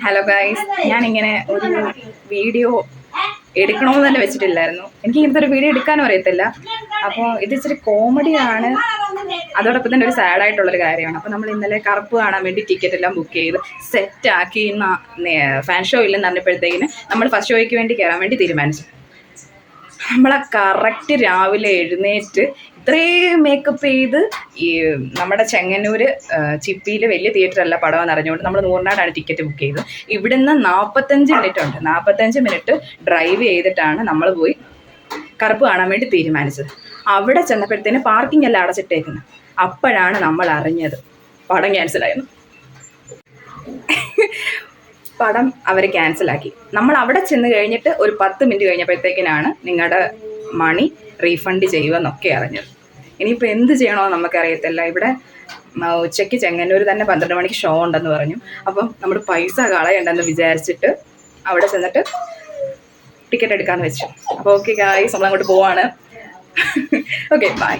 Hello guys, ഞാനിങ്ങനെ ഒരു video എടുക്കണമെന്ന് തന്നെ വെച്ചിട്ടില്ലായിരുന്നു. എനിക്ക് ഇങ്ങനത്തെ ഒരു വീഡിയോ എടുക്കാനും അറിയത്തില്ല. അപ്പോൾ ഇത് ഇച്ചിരി കോമഡിയാണ്, അതോടൊപ്പം തന്നെ ഒരു സാഡായിട്ടുള്ളൊരു കാര്യമാണ്. അപ്പോൾ നമ്മൾ ഇന്നലെ കറുപ്പ് കാണാൻ വേണ്ടി ടിക്കറ്റ് എല്ലാം ബുക്ക് ചെയ്ത് സെറ്റാക്കി ഫാൻ ഷോ ഇല്ലെന്ന് പറഞ്ഞപ്പോഴത്തേക്കിന് നമ്മൾ ഫസ്റ്റ് ഷോയ്ക്ക് വേണ്ടി കയറാൻ വേണ്ടി തീരുമാനിച്ചു. നമ്മളെ കറക്റ്റ് രാവിലെ എഴുന്നേറ്റ് ഇത്രയും മേക്കപ്പ് ചെയ്ത് ഈ നമ്മുടെ ചെങ്ങന്നൂർ ചിപ്പിയിൽ വലിയ തിയേറ്ററല്ല പടമെന്ന് അറിഞ്ഞുകൊണ്ട് നമ്മൾ നൂറിനാടാണ് ടിക്കറ്റ് ബുക്ക് ചെയ്തത്. ഇവിടുന്ന് 45 മിനിറ്റ് ഡ്രൈവ് ചെയ്തിട്ടാണ് നമ്മൾ പോയി കറുപ്പ് കാണാൻ വേണ്ടി തീരുമാനിച്ചത്. അവിടെ ചെന്നപ്പോഴത്തേന് പാർക്കിംഗ് എല്ലാം അടച്ചിട്ടേക്കുന്നത്. അപ്പോഴാണ് നമ്മൾ അറിഞ്ഞത് പടം ക്യാൻസലായിരുന്നു. പടം അവർ ക്യാൻസലാക്കി. നമ്മൾ അവിടെ ചെന്ന് കഴിഞ്ഞിട്ട് ഒരു 10 മിനിറ്റ് കഴിഞ്ഞപ്പോഴത്തേക്കിനാണ് നിങ്ങളുടെ മണി റീഫണ്ട് ചെയ്യുമെന്നൊക്കെ അറിഞ്ഞത്. ഇനിയിപ്പോൾ എന്ത് ചെയ്യണമെന്ന് നമുക്കറിയത്തില്ല. ഇവിടെ ഉച്ചയ്ക്ക് ചെങ്ങന്നൂർ തന്നെ 12 മണിക്ക് ഷോ ഉണ്ടെന്ന് പറഞ്ഞു. അപ്പം നമ്മൾ പൈസ കളയണ്ടെന്ന് വിചാരിച്ചിട്ട് അവിടെ ചെന്നിട്ട് ടിക്കറ്റ് എടുക്കാമെന്ന് വെച്ചു. അപ്പോൾ ഓക്കെ ഗായ്സ്, നമ്മളങ്ങോട്ട് പോവാണ്. Okay, by.